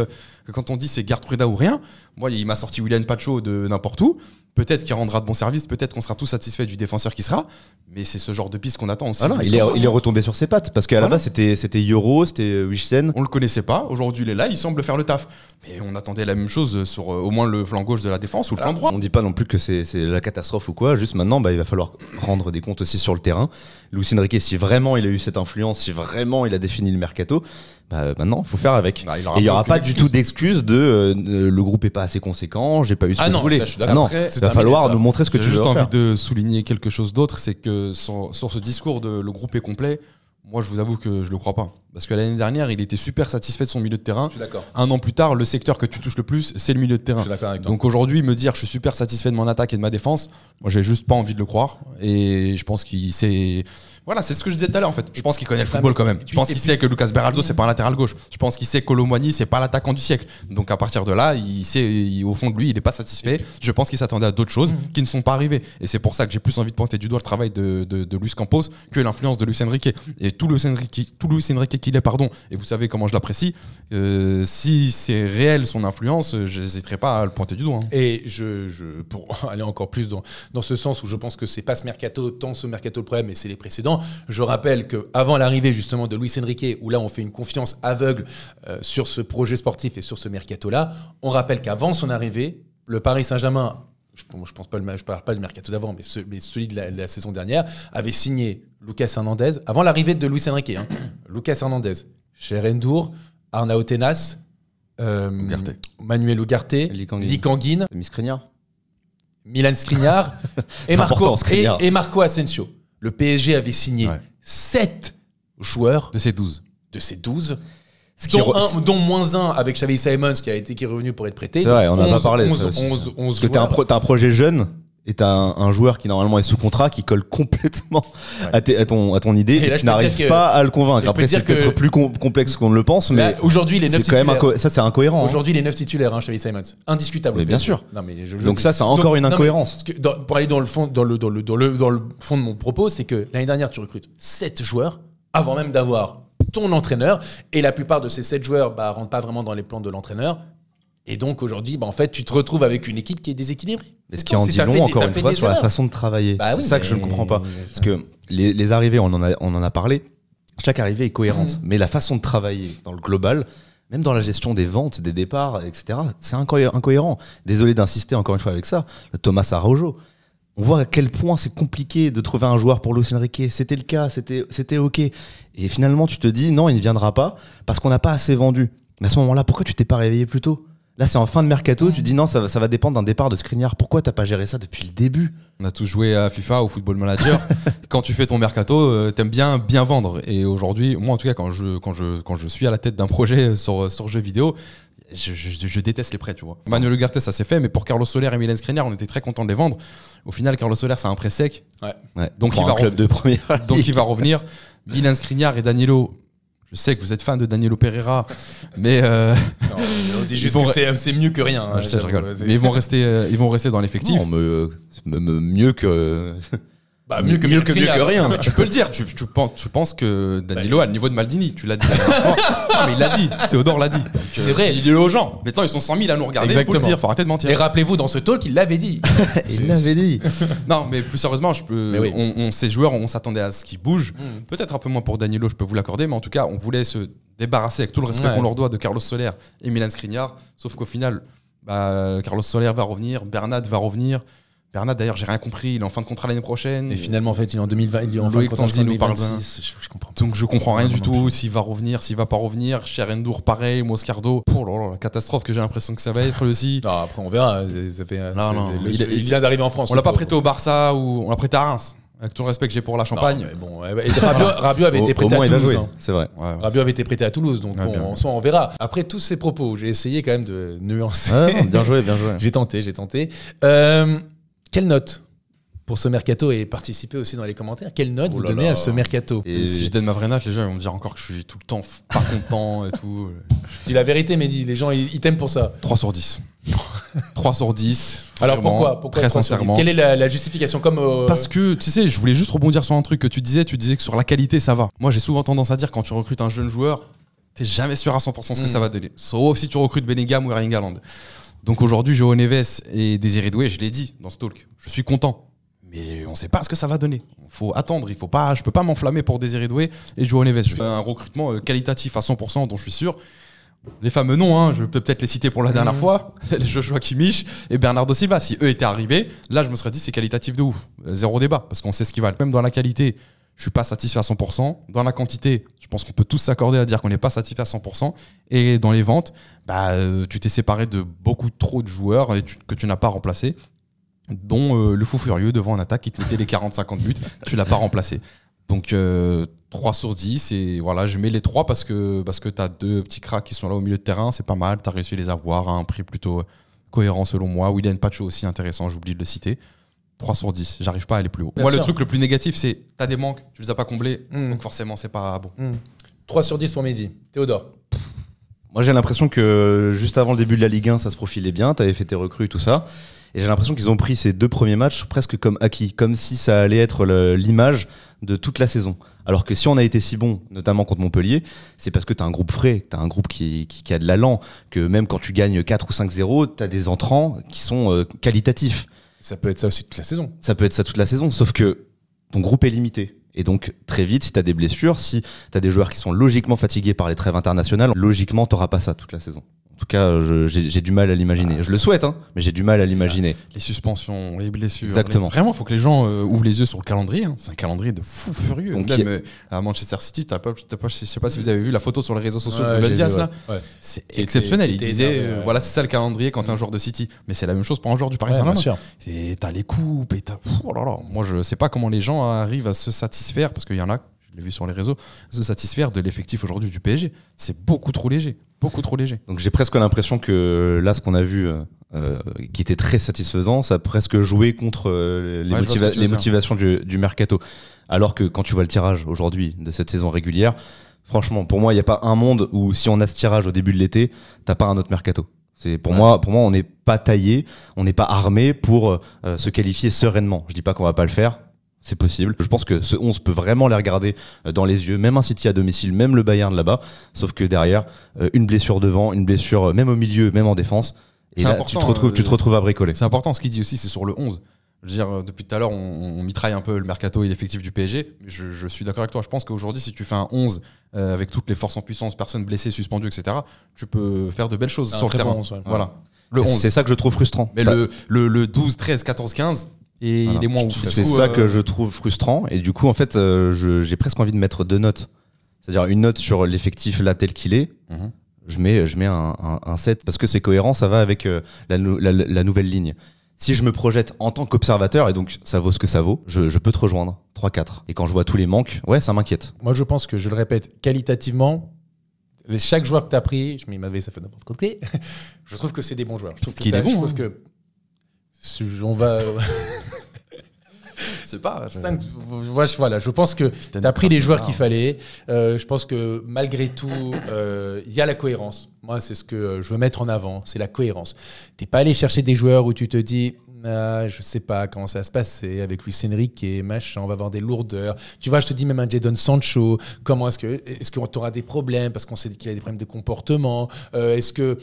c'est Gertruda ou rien, moi, il m'a sorti William Pacho de n'importe où. Peut-être qu'il rendra de bons services, peut-être qu'on sera tous satisfaits du défenseur qui sera. Mais c'est ce genre de piste qu'on attend aussi. Ah non, Luis il Campos. est retombé sur ses pattes parce qu'à la Voilà. base c'était Euro, c'était Wichsen. On le connaissait pas. Aujourd'hui, il est là. Il semble faire le taf. Mais on attendait la même chose sur au moins le flanc gauche de la défense ou le flanc droit. On dit pas non plus que c'est la catastrophe ou quoi, juste maintenant il va falloir rendre des comptes aussi sur le terrain. Luis Enrique, si vraiment il a eu cette influence, si vraiment il a défini le mercato, maintenant il faut faire avec. Bah, Et il y aura aucune pas du excuse. tout d'excuse de le groupe est pas assez conséquent, j'ai pas eu ce Ah que non, je voulais. ça, je suis d'accord. non, Après, il c'est va terminé, falloir ça. nous montrer ce que J'ai tu veux juste envie faire. de souligner quelque chose d'autre, c'est que sur ce discours de le groupe est complet, moi je vous avoue que je le crois pas. Parce que l'année dernière, il était super satisfait de son milieu de terrain. Je suis d'accord. Un an plus tard, le secteur que tu touches le plus, c'est le milieu de Je terrain. suis d'accord avec toi. Donc aujourd'hui, me dire je suis super satisfait de mon attaque et de ma défense, moi j'ai juste pas envie de le croire. Et je pense qu'il sait. Voilà, c'est ce que je disais tout à l'heure en fait. Je pense qu'il connaît le football quand même. Je pense qu'il sait que Lucas Beraldo c'est pas un latéral gauche. Je pense qu'il sait que Colomboigny c'est pas l'attaquant du siècle. Donc à partir de là, il sait au fond de lui, il est pas satisfait. Je pense qu'il s'attendait à d'autres choses qui ne sont pas arrivées. Et c'est pour ça que j'ai plus envie de pointer du doigt le travail de Luis Campos que l'influence de Luis Enrique. Et tout Luis Enrique qu'il est, pardon. Et vous savez comment je l'apprécie. Si c'est réel son influence, j'hésiterai pas à le pointer du doigt. Hein. Et pour aller encore plus dans ce sens où je pense que c'est pas ce mercato, tant ce mercato le problème, mais c'est les précédents. Je rappelle qu'avant l'arrivée justement de Luis Enrique, où là on fait une confiance aveugle sur ce projet sportif et sur ce mercato-là, on rappelle qu'avant son arrivée, le Paris Saint-Germain, je parle pas du mercato d'avant, mais celui de la saison dernière, avait signé Lucas Hernandez, avant l'arrivée de Luis Enrique, hein, Lucas Hernandez, Cher-Endur, Arnau Tenas, Ugarte. Manuel Ugarte, Lee Kangin, Miss Skriniar. Milan Skriniar et, C'est important, Skriniar. et Marco Asensio. Le PSG avait signé Ouais. 7 joueurs De ces 12. de ces 12, Ce qui dont moins un avec Xavi Simons qui est revenu pour être prêté. C'est vrai, on en a pas parlé. 11 ça aussi. 11 Parce que joueurs. t'as un projet jeune et t'as un joueur qui normalement est sous contrat qui colle complètement à ton idée Et là, et je tu peux n'arrives dire que- pas à le je convaincre. peux Après, dire c'est peut-être que- plus complexe qu'on ne le pense, mais Là, aujourd'hui, les 9 c'est quand même titulaires. ça, c'est incohérent. hein. Aujourd'hui, les 9 titulaires, hein, Xavi Simons. Indiscutable. Mais bien sûr. Non, mais Donc ça, c'est encore une non, mais incohérence. parce que pour aller dans le fond de mon propos, c'est que l'année dernière, tu recrutes 7 joueurs avant même d'avoir ton entraîneur. Et la plupart de ces 7 joueurs rentrent pas vraiment dans les plans de l'entraîneur. Et donc aujourd'hui, en fait, tu te retrouves avec une équipe qui est déséquilibrée. Mais ce qui en dit long, encore une fois, sur la façon de travailler. Bah C'est oui, ça que je ne mais- comprends pas. Parce que les arrivées, on en a parlé, chaque arrivée est cohérente. Mais la façon de travailler dans le global, même dans la gestion des ventes, des départs, etc., c'est incohérent. Désolé d'insister encore une fois avec ça. Le Thomas Araujo, on voit à quel point c'est compliqué de trouver un joueur pour Luis Enrique. C'était le cas, c'était OK. Et finalement, tu te dis, non, il ne viendra pas parce qu'on n'a pas assez vendu. Mais à ce moment-là, pourquoi tu t'es pas réveillé plus tôt ? Là, c'est en fin de mercato, tu dis non, ça va dépendre d'un départ de Skriniar. Pourquoi t'as pas géré ça depuis le début ? On a tous joué à FIFA, au Football Manager. Quand tu fais ton mercato, t'aimes bien vendre. Et aujourd'hui, moi en tout cas, quand je suis à la tête d'un projet sur jeux vidéo, je déteste les prêts, tu vois. Manuel Ugarte, ça s'est fait, mais pour Carlos Soler et Milan Skriniar, on était très contents de les vendre. Au final, Carlos Soler, c'est un prêt sec. Ouais, Donc, pour il un va club de première. Donc il va revenir. Milan Skriniar et Danilo. Je sais que vous êtes fan de Danilo Pereira, mais On dit juste Ils vont- que c'est mieux que rien. hein. je sais, je rigole. Mais ils vont rester dans l'effectif. Non, mieux que. Mieux que rien. Mais tu peux le dire, tu penses que Danilo a le niveau de Maldini, tu l'as dit la dernière fois. Non, mais il l'a dit, Théodore l'a dit. Donc, C'est vrai. Il dit aux gens. Maintenant, ils sont 100 000 à nous regarder, il faut le Exactement. dire, faut arrêter de mentir. Et rappelez-vous, dans ce talk, il l'avait dit. Il l'avait dit. Non, mais plus sérieusement, Mais oui. ces joueurs, on s'attendait à ce qu'ils bougent. Peut-être un peu moins pour Danilo, je peux vous l'accorder, mais en tout cas, on voulait se débarrasser avec tout le respect Ouais. qu'on leur doit de Carlos Soler et Milan Skriniar. Sauf qu'au final, Carlos Soler va revenir, Bernat va revenir. Bernat, d'ailleurs, j'ai rien compris. Il est en fin de contrat l'année prochaine. Et finalement, en fait, il est en 2020, il est en fin de Loïc contrat en Tanzi nous parle 2026. Je comprends. Donc je comprends rien Ouais, du non tout, s'il va revenir, s'il va pas revenir. Cherendour, pareil, Moscardo. Oh là là, la catastrophe que j'ai l'impression que ça va être aussi. Non, après, on verra. Ça fait, Non. il vient d'arriver en France. On l'a pas le prêté au Barça ou on l'a prêté à Reims. Avec tout le respect que j'ai pour la pauvre. Champagne. Non, mais bon, et Rabiot avait été Au prêté moins, à il a Toulouse. joué, Hein. c'est vrai. Ouais, Rabiot avait été prêté à Toulouse, donc Ouais, bon, bien. en soi, on verra. Après tous ces propos, j'ai essayé quand même de nuancer. Ouais, bien joué, bien joué. J'ai tenté. Quelle note pour ce mercato et participer aussi dans les commentaires? Quelle note Oh vous là donnez là. à ce mercato? Et Si je donne ma vraie note, les gens ils vont me dire encore que je suis tout le temps pas content et tout. Dis la vérité, Mehdi. Les gens, ils t'aiment pour ça. 3 sur 10. 3 sur 10. Alors vraiment, pourquoi très 3 sur 10? sincèrement. Quelle est la justification comme Parce que, tu sais, je voulais juste rebondir sur un truc que tu disais que sur la qualité, ça va. Moi, j'ai souvent tendance à dire, quand tu recrutes un jeune joueur, t'es jamais sûr à 100% ce que ça va donner. Sauf si tu recrutes Bellingham ou Erling Haaland. Donc aujourd'hui, João Neves et Désiré Doué, je l'ai dit dans ce talk, je suis content. Mais on sait pas ce que ça va donner. Faut attendre, je peux pas m'enflammer pour Désiré Doué et João Neves. Je fais un recrutement qualitatif à 100% dont je suis sûr. Les fameux noms, hein, je peux peut-être les citer pour la dernière fois, Joshua Kimmich et Bernardo Silva. Si eux étaient arrivés, là je me serais dit c'est qualitatif de ouf. Zéro débat, parce qu'on sait ce qu'ils valent. Même dans la qualité, je suis pas satisfait à 100%. Dans la quantité, je pense qu'on peut tous s'accorder à dire qu'on n'est pas satisfait à 100%. Et dans les ventes, tu t'es séparé de beaucoup trop de joueurs que tu n'as pas remplacés, dont le fou furieux devant en attaque qui te mettait les 40-50 buts, tu l'as pas remplacé. Donc 3 sur 10 et voilà, je mets les 3 parce que tu as 2 petits cracks qui sont là au milieu de terrain, c'est pas mal, tu as réussi à les avoir à un prix plutôt cohérent selon moi. William Pacho aussi intéressant, j'oublie de le citer. 3 sur 10, j'arrive pas à aller plus haut. Bien Moi sûr. le truc le plus négatif c'est t'as des manques, tu les as pas comblés, donc forcément c'est pas bon. 3 sur 10 pour Mehdi. Théodore. Moi, j'ai l'impression que juste avant le début de la Ligue 1, ça se profilait bien. T'avais fait tes recrues, tout ça. Et j'ai l'impression qu'ils ont pris ces 2 premiers matchs presque comme acquis, comme si ça allait être l'image de toute la saison. Alors que si on a été si bon, notamment contre Montpellier, c'est parce que t'as un groupe frais, t'as un groupe qui a de l'allant, que même quand tu gagnes 4 ou 5-0, t'as des entrants qui sont qualitatifs. Ça peut être ça aussi toute la saison. Ça peut être ça toute la saison, sauf que ton groupe est limité. Et donc, très vite, si tu as des blessures, si tu as des joueurs qui sont logiquement fatigués par les trêves internationales, logiquement, tu n'auras pas ça toute la saison. En tout cas, j'ai du mal à l'imaginer. Je le souhaite, hein, mais j'ai du mal à l'imaginer. Les suspensions, les blessures. Exactement. Vraiment, il faut que les gens ouvrent les yeux sur le calendrier. Hein. C'est un calendrier de fou furieux. Donc, Même à Manchester City, je sais pas si vous avez vu la photo sur les réseaux sociaux de Ouais, Ruben j'ai Dias vu, là. ouais. C'est Qui exceptionnel. était Il disait, énervé, ouais. voilà, c'est ça le calendrier quand t'es un joueur de City. Mais c'est la même chose pour un joueur du Paris Ouais, bien Saint-Germain. sûr. Et t'as les coupes et t'as. Oh là là. Moi, je sais pas comment les gens arrivent à se satisfaire, parce qu'il y en a, je l'ai vu sur les réseaux, se satisfaire de l'effectif aujourd'hui du PSG. C'est beaucoup trop léger. Beaucoup trop léger. Donc j'ai presque l'impression que là, ce qu'on a vu, qui était très satisfaisant, ça a presque joué contre les motivations du mercato. Alors que quand tu vois le tirage aujourd'hui de cette saison régulière, franchement, pour moi, il n'y a pas un monde où si on a ce tirage au début de l'été, t'as pas un autre mercato. Pour moi, on n'est pas taillé, on n'est pas armé pour se qualifier sereinement. Je dis pas qu'on va pas le faire. C'est possible. Je pense que ce 11 peut vraiment les regarder dans les yeux, même un City à domicile, même le Bayern là-bas. Sauf que derrière, une blessure devant, une blessure même au milieu, même en défense. Et là, tu te retrouves à bricoler. C'est important, ce qu'il dit aussi, c'est sur le 11. Je veux dire, depuis tout à l'heure, on mitraille un peu le mercato et l'effectif du PSG. Je suis d'accord avec toi. Je pense qu'aujourd'hui, si tu fais un 11 avec toutes les forces en puissance, personnes blessées, suspendues, etc., tu peux faire de belles choses sur le terrain. Bon 11, ouais. Voilà. Le 11. C'est ça que je trouve frustrant. Mais le 12, 13, 14, 15, et voilà. il est moins ouf. C'est ça que je trouve frustrant. Et du coup, en fait, j'ai presque envie de mettre 2 notes. C'est-à-dire une note sur l'effectif là tel qu'il est. Je mets un 7 parce que c'est cohérent, ça va avec la nouvelle ligne. Si je me projette en tant qu'observateur, et donc ça vaut ce que ça vaut, je peux te rejoindre. 3-4. Et quand je vois tous les manques, ouais, ça m'inquiète. Moi, je pense que, je le répète, qualitativement, chaque joueur que tu as pris, je mets ma ça fait n'importe quoi. Je trouve que c'est des bons joueurs. Je trouve qu'il est bon. Je trouve que on va. C'est pas. Voilà, je pense que tu as pris les joueurs qu'il fallait. Je pense que malgré tout, il y a la cohérence. Moi, c'est ce que je veux mettre en avant, c'est la cohérence. T'es pas allé chercher des joueurs où tu te dis, je sais pas comment ça va se passer avec Luis Enrique et machin, on va avoir des lourdeurs. Tu vois, je te dis même un Jadon Sancho, comment est-ce qu'on aura des problèmes parce qu'on sait qu'il a des problèmes de comportement. Est-ce que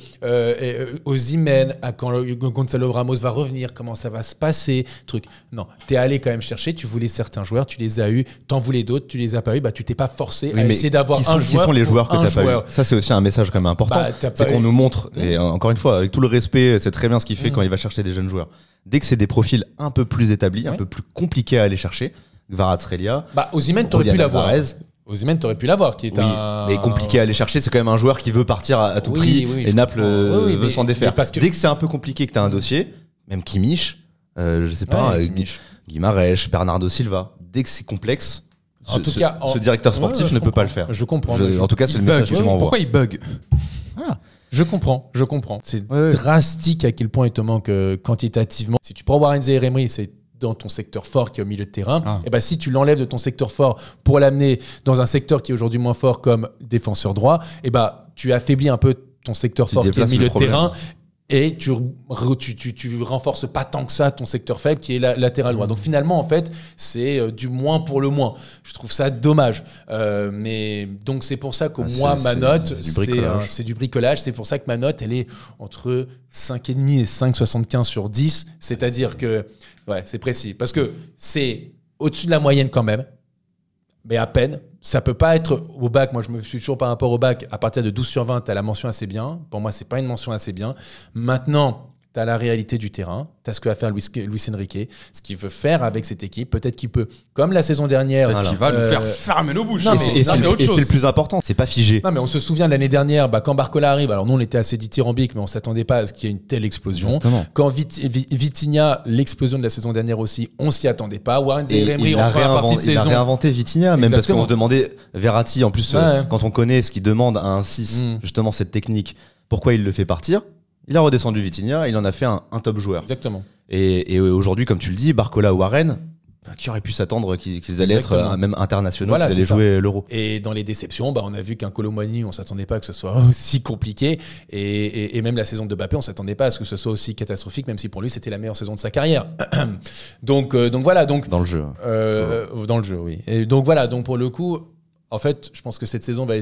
Osimhen, quand Gonzalo Ramos va revenir, comment ça va se passer, truc. Non, t'es allé quand même chercher. Tu voulais certains joueurs, tu les as eus. T'en voulais d'autres, tu les as pas eu. Bah, tu t'es pas forcé à essayer d'avoir un joueur. Qui sont les joueurs que t'as pas eu? Ça, c'est aussi un message quand même important. C'est qu'on nous montre, et encore une fois, avec tout le respect, c'est très bien ce qu'il fait quand il va chercher des jeunes joueurs. Dès que c'est des profils un peu plus établis, un Ouais. peu plus compliqués à aller chercher, Kvaratskhelia, Osimhen, t'aurais pu Julian l'avoir. Alvarez, Osimhen, t'aurais pu l'avoir, qui est oui, un. mais compliqué à aller chercher, c'est quand même un joueur qui veut partir à tout Oui, prix oui, et je Naples comprends. Oui, veut s'en défaire. mais parce que- Dès que c'est un peu compliqué, que tu as un dossier, même Kimmich, je sais pas, Ouais, Kimmich. Guimarães, Bernardo Silva, dès que c'est complexe, En tout cas, ce directeur sportif je ne peut pas comprends. le faire. Je comprends. En tout cas, c'est le Il message bug. que tu m'envoies. Pourquoi il bug? Je comprends. C'est Ouais, ouais. drastique à quel point il te manque quantitativement. Si tu prends Warren Zaïre-Emery, c'est dans ton secteur fort qui est au milieu de terrain. Ah. Et ben si tu l'enlèves de ton secteur fort pour l'amener dans un secteur qui est aujourd'hui moins fort comme défenseur droit, et ben tu affaiblis un peu ton secteur Tu fort qui est le déplaces le milieu de problème. terrain. Et tu renforces pas tant que ça ton secteur faible qui est la latéral droit. Donc finalement, en fait, c'est du moins pour le moins. Je trouve ça dommage. Mais donc c'est pour ça que moi, ma note, c'est du bricolage. c'est du bricolage. C'est pour ça que ma note, elle est entre 5,5 et 5,75 sur 10. C'est-à-dire que, ouais, c'est précis. Parce que c'est au-dessus de la moyenne quand même. Mais à peine. Ça peut pas être au bac. Moi, je me suis toujours par rapport au bac. À partir de 12 sur 20, tu as la mention assez bien. Pour moi, c'est pas une mention assez bien. Maintenant, tu as la réalité du terrain. Tu as ce que va faire Luis Enrique, ce qu'il veut faire avec cette équipe. Peut-être qu'il peut, comme la saison dernière. Il va nous faire fermer nos bouches. non, Et mais- c'est- et non, c'est c'est autre et chose. c'est le plus important, c'est pas figé. Non, mais on se souvient de l'année dernière, quand Barcola arrive. Alors, nous, on était assez dithyrambique, mais on s'attendait pas à ce qu'il y ait une telle explosion. Exactement. Quand Vitinha, l'explosion de la saison dernière aussi, on s'y attendait pas. Warren Et Zaïre-Emery, il en a première partie de il a saison. réinventé Vitinha, même Exactement. parce qu'on se demandait, Verratti, en plus, Ouais. quand on connaît ce qu'il demande à un 6, justement cette technique, pourquoi il le fait partir? Il a redescendu Vitinha, il en a fait un top joueur. Exactement. Et aujourd'hui, comme tu le dis, Barcola ou Warren, qui aurait pu s'attendre qu'ils allaient être Exactement. même internationaux, Voilà, qu'ils allaient c'est ça. jouer l'Euro. Et dans les déceptions, on a vu qu'un Kolo Muani, on s'attendait pas que ce soit aussi compliqué. Et même la saison de Mbappé, on s'attendait pas à ce que ce soit aussi catastrophique, même si pour lui, c'était la meilleure saison de sa carrière. donc voilà. Donc, Dans le jeu. dans le jeu, oui. Et donc voilà. Donc pour le coup, en fait, je pense que cette saison va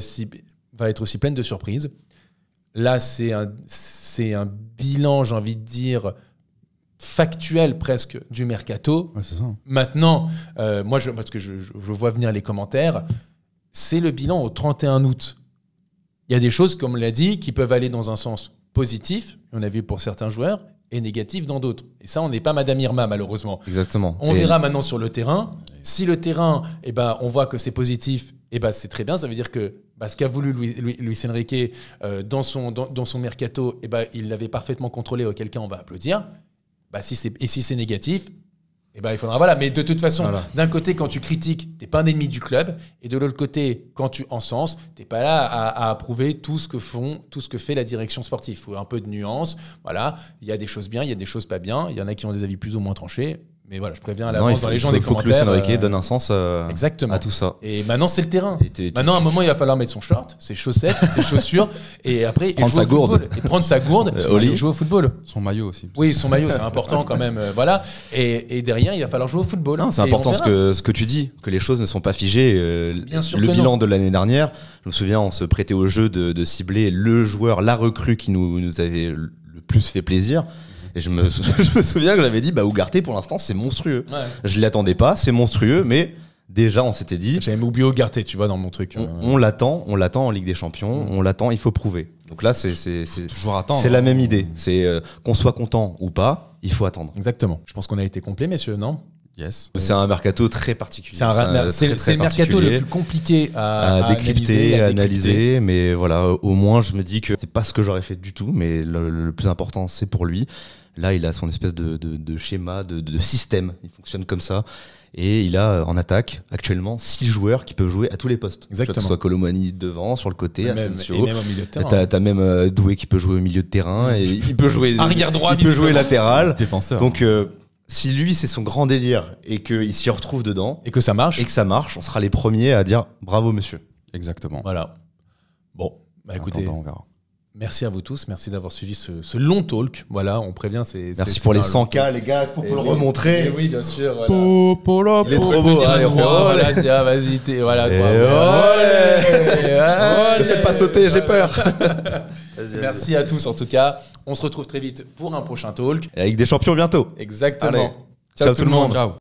être aussi pleine de surprises. Là, c'est un bilan, j'ai envie de dire, factuel presque du mercato. Ouais, c'est ça. Maintenant, moi, parce que je vois venir les commentaires, c'est le bilan au 31 août. Il y a des choses, comme on l'a dit, qui peuvent aller dans un sens positif, on a vu pour certains joueurs, et négatif dans d'autres. Et ça, on n'est pas Madame Irma, malheureusement. Exactement. On Et- verra maintenant sur le terrain. Si le terrain, on voit que c'est positif, c'est très bien. Ça veut dire que ce qu'a voulu Luis Enrique dans son mercato, il l'avait parfaitement contrôlé, auquel cas on va applaudir. Si c'est négatif, il faudra. Voilà. Mais de toute façon, Voilà. d'un côté, quand tu critiques, t'es pas un ennemi du club. Et de l'autre côté, quand tu encenses, t'es pas là à approuver tout ce que fait la direction sportive. Il faut un peu de nuance. Voilà. Il y a des choses bien, il y a des choses pas bien. Il y en a qui ont des avis plus ou moins tranchés. Mais voilà, je préviens à Non, l'avance dans les gens des faut que Luis commentaires. Enrique donne un sens Exactement. à tout ça. Et maintenant, c'est le terrain. Et Maintenant, à un moment, il va falloir mettre son short, ses chaussettes, ses chaussures, et après, Prendre jouer sa au football. gourde. Et prendre sa gourde, Au lit. et jouer au football. Son maillot aussi. Oui, son maillot, c'est important quand même. Voilà. Et derrière, il va falloir jouer au football. Non, c'est Et important on verra. ce que tu dis, que les choses ne sont pas figées. Bien sûr Le que bilan non. de l'année dernière, je me souviens, on se prêtait au jeu de cibler le joueur, la recrue qui nous avait le plus fait plaisir. Et je me souviens que j'avais dit, Ugarte, pour l'instant, c'est monstrueux. Ouais. Je ne l'attendais pas, c'est monstrueux, mais déjà, on s'était dit, J'avais oublié Ugarte, tu vois, dans mon truc. on l'attend en Ligue des Champions, on l'attend, il faut prouver. Donc là, c'est Toujours attendre. la même idée. C'est qu'on soit content ou pas, il faut attendre. Exactement. Je pense qu'on a été complet, messieurs, non? Yes. C'est un mercato très particulier. C'est le mercato le plus compliqué à décrypter, à décrypter. analyser, mais voilà, au moins je me dis que c'est pas ce que j'aurais fait du tout, mais le plus important c'est pour lui. Là, il a son espèce de schéma, de système, il fonctionne comme ça. Et il a en attaque actuellement 6 joueurs qui peuvent jouer à tous les postes. Exactement. Que ce soit Kolo Muani devant, sur le côté, Et même Asensio. au milieu de terrain. T'as même Doué qui peut jouer au milieu de terrain et il peut jouer Arrière droit, il peut jouer visiblement. latéral. Défenseur. Donc si lui c'est son grand délire et qu'il s'y retrouve dedans Et que ça marche. et que ça marche, on sera les premiers à dire bravo monsieur. Exactement. Voilà. Bon, écoutez, Attends, on verra. merci à vous tous. Merci d'avoir suivi ce long talk. Voilà, on prévient. Merci pour les 100K les gars, pour le remontrer. Oui, bien sûr. Voilà. Il est trop beau, allez, on fait Voilà, olé. tiens, vas-y, voilà. Et Allez. Ne faites pas sauter, j'ai peur. Merci à tous en tout cas. On se retrouve très vite pour un prochain talk. Et avec des champions bientôt. Exactement. Allez. Ciao tout le monde. Ciao.